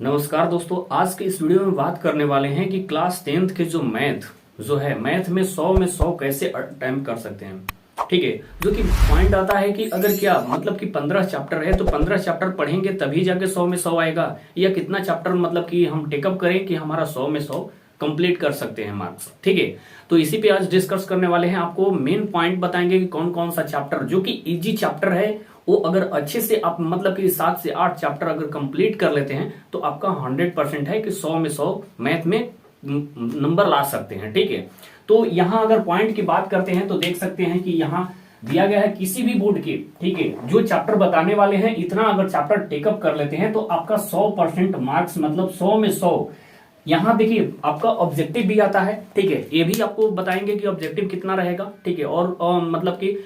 नमस्कार दोस्तों, आज के इस वीडियो में बात करने वाले हैं कि क्लास 10th के जो मैथ में 100 कैसे अटेम्प्ट कर सकते हैं। ठीक है, जो कि पॉइंट आता है कि अगर क्या मतलब कि 15 चैप्टर है तो 15 चैप्टर पढ़ेंगे तभी जाके 100 आएगा, या कितना चैप्टर मतलब कि हम टेकअप करें कि हमारा 100 कंप्लीट कर सकते हैं मार्क्स। ठीक है, तो इसी पे आज डिस्कस करने वाले हैं। आपको मेन पॉइंट बताएंगे कि कौन कौन सा चैप्टर जो कि इजी चैप्टर है, वो अगर अच्छे से आप मतलब कि 7 से 8 चैप्टर अगर कंप्लीट कर लेते हैं तो आपका 100% है कि 100 मैथ में नंबर ला सकते हैं। ठीक है, तो यहां अगर पॉइंट की बात करते हैं तो देख सकते हैं कि यहां दिया गया है किसी भी बोर्ड के, ठीक है, जो चैप्टर बताने वाले हैं इतना अगर चैप्टर टेकअप कर लेते हैं तो आपका 100% मार्क्स मतलब 100 यहां देखिए आपका ऑब्जेक्टिव भी आता है। ठीक है, ये भी आपको बताएंगे कि ऑब्जेक्टिव कितना रहेगा। ठीक है, और मतलब कि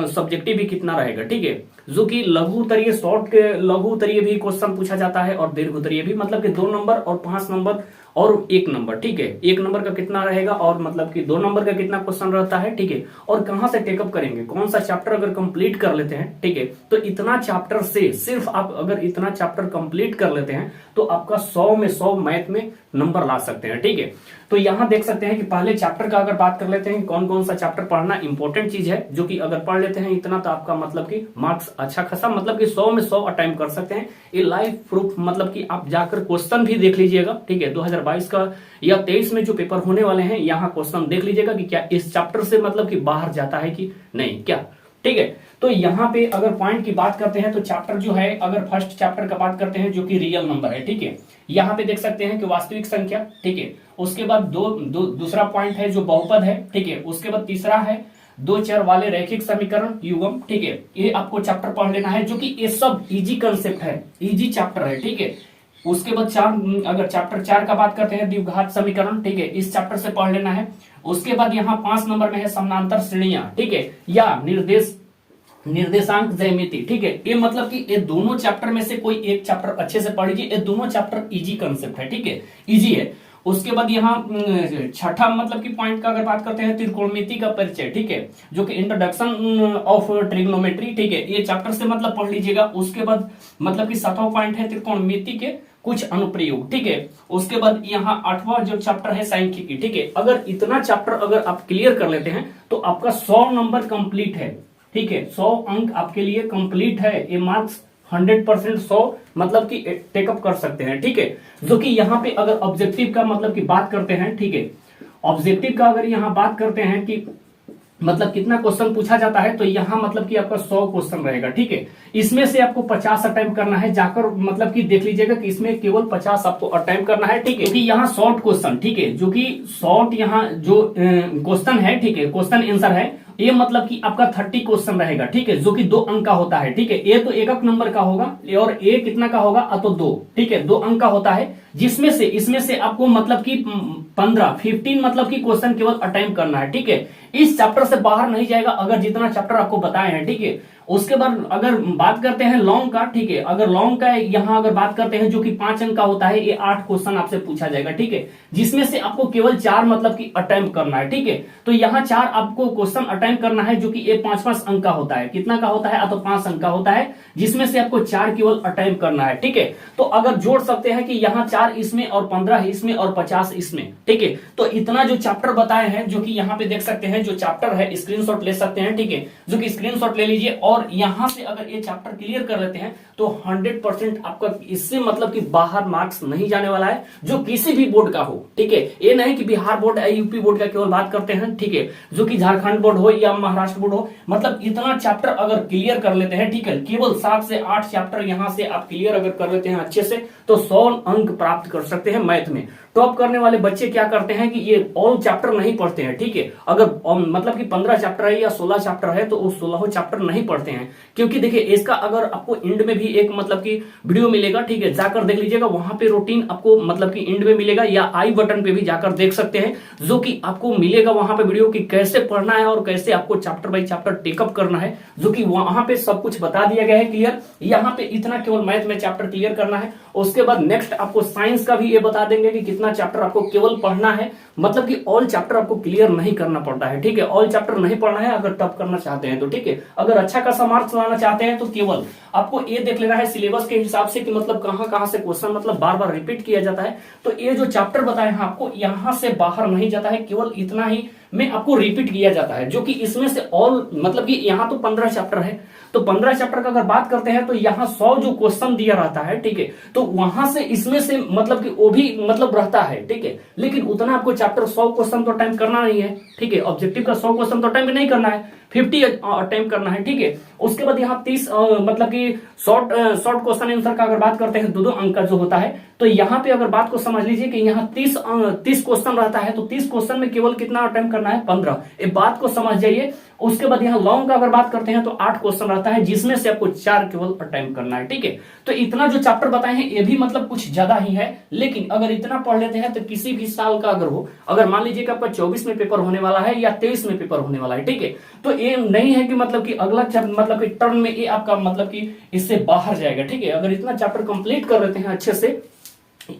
सब्जेक्टिव भी कितना रहेगा। ठीक है, जो कि लघु उत्तरीय शॉर्ट के लघु उत्तरीय भी क्वेश्चन पूछा जाता है और दीर्घ उत्तरीय भी, मतलब कि 2 नंबर और 5 नंबर और 1 नंबर। ठीक है, 1 नंबर का कितना रहेगा और मतलब कि 2 नंबर का कितना क्वेश्चन रहता है। ठीक है, और कहां से टेकअप करेंगे, कौन सा चैप्टर अगर कंप्लीट कर लेते हैं। ठीक है, तो इतना चैप्टर से सिर्फ आप अगर इतना चैप्टर कंप्लीट कर लेते हैं तो आपका 100 मैथ में नंबर ला सकते हैं। ठीक है, तो यहां देख सकते हैं कि पहले चैप्टर का अगर बात कर लेते हैं, कौन कौन सा चैप्टर पढ़ना इंपॉर्टेंट चीज है, जो कि अगर पढ़ लेते हैं इतना तो आपका मतलब कि मार्क्स अच्छा खासा मतलब कि 100 अटेम्प्ट कर सकते हैं। ये लाइव प्रूफ मतलब कि आप जाकर क्वेश्चन भी देख लीजिएगा। ठीक है, 2022 का या 23 में जो पेपर होने वाले हैं, यहाँ क्वेश्चन देख लीजिएगा कि क्या इस चैप्टर से मतलब कि बाहर जाता है कि नहीं क्या। ठीक है, तो यहाँ पे अगर पॉइंट की बात करते हैं तो चैप्टर जो है, अगर फर्स्ट चैप्टर का बात करते हैं जो कि रियल नंबर है। ठीक है, यहाँ पे देख सकते हैं कि वास्तविक संख्या। ठीक है, उसके बाद दूसरा पॉइंट है जो बहुपद है। ठीक है, उसके बाद तीसरा है 2 चर वाले रैखिक समीकरण युग्म। ठीक है, ये आपको चैप्टर पढ़ लेना है, जो कि ये सब इजी कंसेप्ट है, इजी चैप्टर है। ठीक है, उसके बाद अगर चैप्टर 4 का बात करते हैं द्विघात समीकरण। ठीक है, इस चैप्टर से पढ़ लेना है। उसके बाद यहाँ 5 नंबर में है समानांतर श्रेणियां। ठीक है, या निर्देशांक ज्यामिति। ठीक है, ये मतलब कि ये दोनों चैप्टर में से कोई एक चैप्टर अच्छे से पढ़ लीजिए, ये दोनों चैप्टर इजी कंसेप्ट है। ठीक है, इजी है। उसके बाद यहाँ छठा मतलब कि पॉइंट का अगर बात करते हैं त्रिकोणमिति का परिचय। ठीक है, जो कि इंट्रोडक्शन ऑफ ट्रिग्नोमेट्री। ठीक है, ये चैप्टर से मतलब पढ़ लीजिएगा। उसके बाद मतलब कि 7वां पॉइंट है त्रिकोणमिति के कुछ अनुप्रयोग। ठीक है, उसके बाद यहाँ 8वां जो चैप्टर है सांख्यिकी। ठीक है, अगर इतना चैप्टर अगर आप क्लियर कर लेते हैं तो आपका 100 नंबर कंप्लीट है। ठीक है, 100 अंक आपके लिए कंप्लीट है। ये मार्क्स 100% 100 मतलब कि टेकअप कर सकते हैं। ठीक है, जो कि यहाँ पे अगर ऑब्जेक्टिव का मतलब की बात करते हैं। ठीक है, ऑब्जेक्टिव का अगर यहाँ बात करते हैं कि मतलब कितना क्वेश्चन पूछा जाता है, तो यहाँ मतलब कि आपका 100 क्वेश्चन रहेगा। ठीक है, इसमें से आपको 50 अटेम्प्ट करना है, जाकर मतलब कि देख लीजिएगा कि इसमें केवल 50 आपको अटेम्प्ट करना है। ठीक है, क्योंकि यहाँ शॉर्ट क्वेश्चन, ठीक है, जो कि शॉर्ट यहाँ जो क्वेश्चन है, ठीक है, क्वेश्चन आंसर है, ये मतलब कि आपका 30 क्वेश्चन रहेगा। ठीक है, जो कि 2 अंक का होता है। ठीक है, ये तो एक नंबर का होगा और ये कितना का होगा, तो 2। ठीक है, 2 अंक का होता है, जिसमें से इसमें से आपको मतलब कि 15 मतलब कि क्वेश्चन केवल अटेम्प्ट करना है। ठीक है, इस चैप्टर से बाहर नहीं जाएगा अगर जितना चैप्टर आपको बताए हैं। ठीक है, उसके बाद अगर बात करते हैं लॉन्ग का। ठीक है, अगर लॉन्ग का यहां अगर बात करते हैं जो कि 5 अंक का होता है, ये 8 क्वेश्चन आपसे पूछा जाएगा। ठीक है, जिसमें से आपको केवल 4 मतलब कि अटेम्प्ट करना है। ठीक है, तो यहाँ 4 आपको क्वेश्चन अटेम्प्ट करना है, जो कि ये 5 अंक का होता है। कितना का होता है, तो 5 अंक का होता है, जिसमें से आपको 4 केवल अटेम्प्ट करना है। ठीक है, तो अगर जोड़ सकते हैं कि यहाँ 4 इसमें और 15 इसमें और 50 इसमें। ठीक है, तो इतना जो चैप्टर बताए हैं, जो कि यहाँ पे देख सकते हैं, जो चैप्टर है स्क्रीनशॉट ले सकते हैं। ठीक है, जो कि स्क्रीनशॉट ले लीजिए और यहां से अगर ये चैप्टर क्लियर कर लेते हैं तो 100% आपका इससे मतलब कि बाहर मार्क्स नहीं जाने वाला है, जो किसी भी बोर्ड का हो। ठीक है, ये नहीं कि बिहार बोर्ड या यूपी बोर्ड का केवल बात करते हैं। ठीक है, जो कि झारखंड बोर्ड हो या महाराष्ट्र बोर्ड हो, मतलब इतना चैप्टर अगर क्लियर कर लेते हैं। ठीक है, केवल 7 से 8 चैप्टर यहां से आप क्लियर अगर कर लेते हैं अच्छे से, तो 100 अंक प्राप्त कर सकते हैं मैथ में। टॉप करने वाले बच्चे क्या करते हैं कि ये ऑल चैप्टर नहीं पढ़ते हैं। ठीक है, अगर मतलब कि 15 चैप्टर है या 16 चैप्टर है तो वो 16 चैप्टर नहीं पढ़ते हैं, क्योंकि देखिए इसका अगर आपको एंड में भी एक मतलब कि वीडियो मिलेगा। ठीक है, जाकर देख लीजिएगा, वहां पे रूटीन आपको मतलब कि एंड में मिलेगा, या आई बटन पे भी जाकर देख सकते हैं, जो कि आपको मिलेगा वहां पे वीडियो कि कैसे पढ़ना है और कैसे आपको चैप्टर बाई चैप्टर टेकअप करना है, जो कि वहां पे सब कुछ बता दिया गया है क्लियर। यहाँ पे इतना केवल मैथ में चैप्टर क्लियर करना है। उसके बाद नेक्स्ट आपको साइंस का भी ये बता देंगे कि कितना इतना चैप्टर आपको केवल पढ़ना है, मतलब कि ऑल चैप्टर आपको क्लियर नहीं करना पड़ता है, ठीक है। ऑल चैप्टर नहीं पढ़ना है अगर टॉप करना चाहते हैं तो, ठीक है। अगर अच्छा खासा मार्क्स लाना चाहते हैं तो केवल आपको ये देख लेना है सिलेबस के हिसाब से कि मतलब कहां कहां से क्वेश्चन मतलब बार बार रिपीट किया जाता है। तो ये जो चैप्टर बताए हैं आपको, यहां से बाहर नहीं जाता है, केवल इतना ही में आपको रिपीट किया जाता है, जो कि इसमें से ऑल मतलब कि यहाँ तो 15 चैप्टर है, तो 15 चैप्टर का अगर बात करते हैं तो यहाँ 100 जो क्वेश्चन दिया रहता है, ठीक है। तो वहां से इसमें से मतलब कि वो भी मतलब रहता है, ठीक है। लेकिन उतना आपको चैप्टर 100 क्वेश्चन तो अटेम्प्ट करना नहीं है, ठीक है। ऑब्जेक्टिव का 100 क्वेश्चन तो अटेम्प्ट नहीं करना है, 50 अटेम्प्ट करना है, ठीक है। उसके बाद यहाँ 30 मतलब कि शॉर्ट क्वेश्चन आंसर का अगर बात करते हैं, दो अंक का जो होता है, तो यहाँ पे अगर बात को समझ लीजिए कि यहाँ 30 क्वेश्चन रहता है, तो 30 क्वेश्चन में केवल कितना अटेम्प्ट करना है, 15। ये बात को समझ जाइए। उसके बाद यहाँ लॉन्ग का अगर बात करते हैं तो 8 क्वेश्चन रहता है, जिसमें से आपको 4 केवल अटेम्प्ट करना है, ठीक है। तो इतना जो चैप्टर बताए हैं ये भी मतलब कुछ ज्यादा ही है, लेकिन अगर इतना पढ़ लेते हैं तो किसी भी साल का अगर हो, अगर मान लीजिए कि आपका 24 में पेपर होने वाला है या 23 में पेपर होने वाला है, ठीक है, तो ये नहीं है कि मतलब कि अगला मतलब कि टर्म में ये आपका मतलब कि इससे बाहर जाएगा, ठीक है। अगर इतना चैप्टर कंप्लीट कर लेते हैं अच्छे से,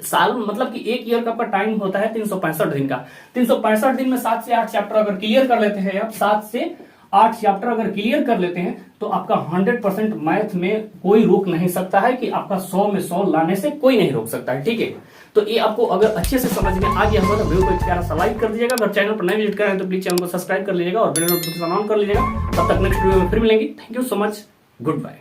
साल मतलब कि एक ईयर का आपका टाइम होता है 365 दिन का, 365 दिन में 7 से 8 चैप्टर अगर क्लियर कर लेते हैं आप, 7 से 8 चैप्टर अगर क्लियर कर लेते हैं तो आपका 100% मैथ में कोई रोक नहीं सकता है, कि आपका 100 में 100 लाने से कोई नहीं रोक सकता है, ठीक है। तो ये आपको अगर अच्छे से समझ में आ गया होगा तो वीडियो को प्यारा सा लाइक कर दीजिएगा। अगर चैनल पर नए विजिट करें तो प्लीज चैनल को सब्सक्राइब कर लीजिएगा और बेल नोटिफिकेशन ऑन कर लीजिएगा। तब तक नेक्स्ट वीडियो में फिर मिलेंगे। Thank you so much, good bye.